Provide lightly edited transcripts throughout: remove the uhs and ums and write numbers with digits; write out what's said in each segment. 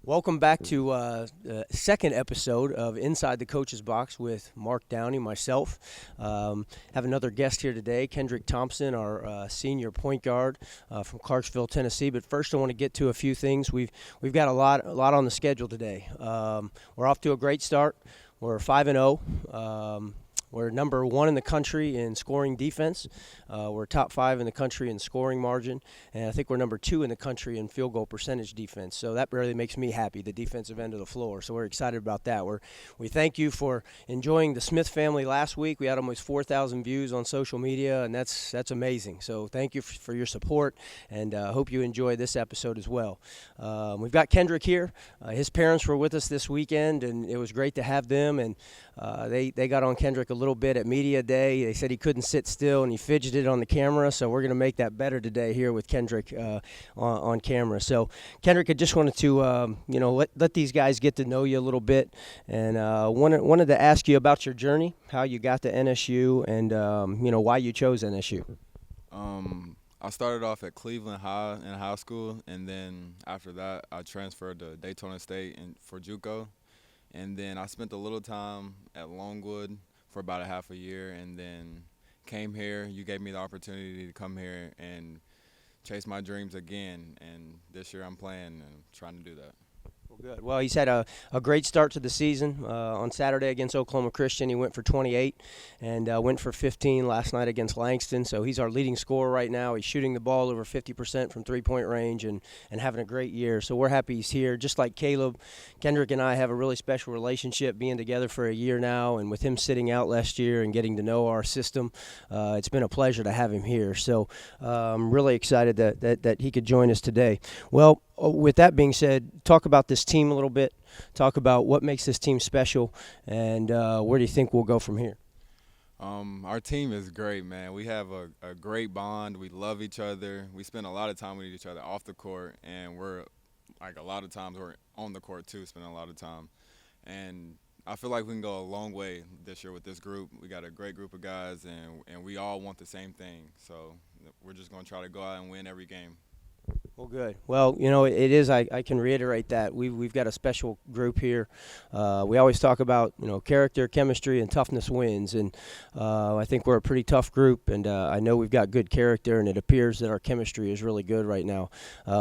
Welcome back to the second episode of Inside the Coach's Box with Mark Downey, myself. Have another guest here today, Kendrick Thompson, our senior point guard from Clarksville, Tennessee. But first, I want to get to a few things. We've got a lot on the schedule today. We're off to a great start. We're 5-0. We're number one in the country in scoring defense. We're top 5 in the country in scoring margin. And I think we're number 2 in the country in field goal percentage defense. So that really makes me happy, the defensive end of the floor. So we're excited about that. We thank you for enjoying the Smith family last week. We had almost 4,000 views on social media, and that's amazing. So thank you for your support, and hope you enjoy this episode as well. We've got Kendrick here. His parents were with us this weekend, and it was great to have them. And they got on Kendrick a little bit at Media Day. They said he couldn't sit still, and he fidgeted on the camera, so we're going to make that better today here with Kendrick on camera. So, Kendrick, I just wanted to let these guys get to know you a little bit, and wanted to ask you about your journey, how you got to NSU, and why you chose NSU. I started off at Cleveland High in high school, and then after that I transferred to Daytona State for JUCO. And then I spent a little time at Longwood for about a half a year, and then came here. You gave me the opportunity to come here and chase my dreams again. And this year I'm playing and trying to do that. Well, good. Well, he's had a great start to the season. On Saturday against Oklahoma Christian, he went for 28 and went for 15 last night against Langston. So he's our leading scorer right now. He's shooting the ball over 50% from three-point range and having a great year. So we're happy he's here. Just like Caleb, Kendrick and I have a really special relationship, being together for a year now, and with him sitting out last year and getting to know our system, it's been a pleasure to have him here. So I'm really excited that he could join us today. Well, with that being said, talk about this team a little bit. Talk about what makes this team special, and where do you think we'll go from here? Our team is great, man. We have a great bond. We love each other. We spend a lot of time with each other off the court, and we're like a lot of times we're on the court too, spending a lot of time. And I feel like we can go a long way this year with this group. We got a great group of guys, and we all want the same thing. So we're just going to try to go out and win every game. Well, good. Well, it is. I can reiterate that we've got a special group here. We always talk about character, chemistry, and toughness wins, and I think we're a pretty tough group. And I know we've got good character, and it appears that our chemistry is really good right now.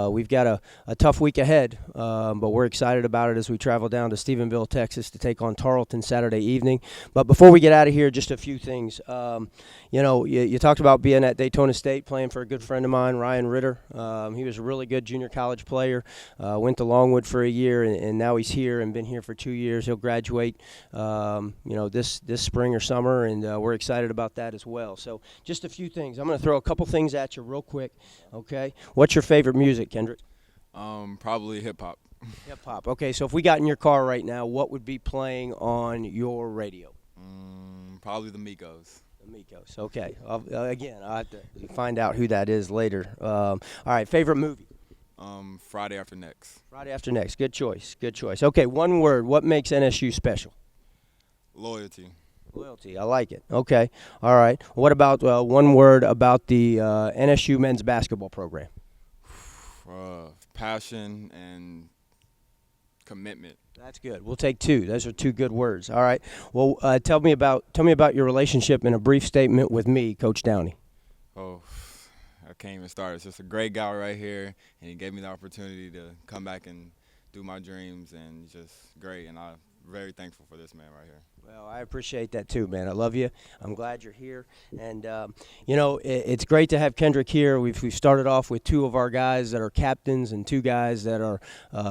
We've got a tough week ahead, but we're excited about it as we travel down to Stephenville, Texas, to take on Tarleton Saturday evening. But before we get out of here, just a few things. You talked about being at Daytona State, playing for a good friend of mine, Ryan Ritter. He was a really good junior college player, went to Longwood for a year, and now he's here and been here for 2 years. He'll graduate, this spring or summer, and we're excited about that as well. So just a few things. I'm going to throw a couple things at you real quick, okay? What's your favorite music, Kendrick? Probably hip-hop. Hip-hop. Okay, so if we got in your car right now, what would be playing on your radio? Probably the Migos. Amigos. Okay. I'll have to find out who that is later. All right. Favorite movie? Friday After Next. Friday After Next. Good choice. Good choice. Okay. One word. What makes NSU special? Loyalty. Loyalty. I like it. Okay. All right. What about one word about the NSU men's basketball program? Passion and commitment. That's good. We'll take 2. Those are 2 good words. All right. Well, tell me about your relationship in a brief statement with me, Coach Downey. Oh, I can't even start. It's just a great guy right here, and he gave me the opportunity to come back and do my dreams, and just great. And I'm very thankful for this man right here. Well, I appreciate that too, man. I love you. I'm glad you're here. And, it's great to have Kendrick here. We've started off with 2 of our guys that are captains and 2 guys that are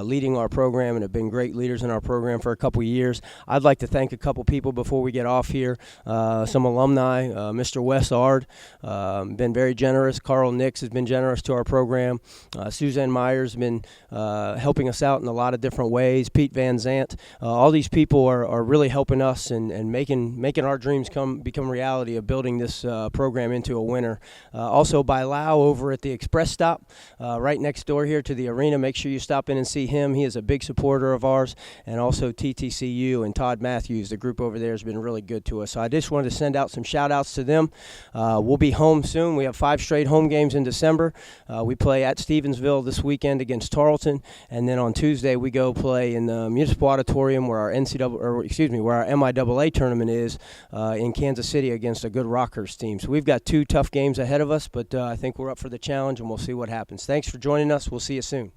leading our program and have been great leaders in our program for a couple of years. I'd like to thank a couple people before we get off here. Some alumni, Mr. Wes Ard, been very generous. Carl Nix has been generous to our program. Suzanne Myers has been helping us out in a lot of different ways. Pete Van Zant. All these people are really helping us us and making our dreams become reality of building this program into a winner. Also by Lau over at the Express Stop, right next door here to the arena. Make sure you stop in and see him. He is a big supporter of ours, and also TTCU and Todd Matthews. The group over there has been really good to us. So I just wanted to send out some shout-outs to them. We'll be home soon. We have 5 straight home games in December. We play at Stevensville this weekend against Tarleton, and then on Tuesday we go play in the Municipal Auditorium where our MIAA tournament is in Kansas City against a good Rockhurst team. So we've got 2 tough games ahead of us, but I think we're up for the challenge, and we'll see what happens. Thanks for joining us. We'll see you soon.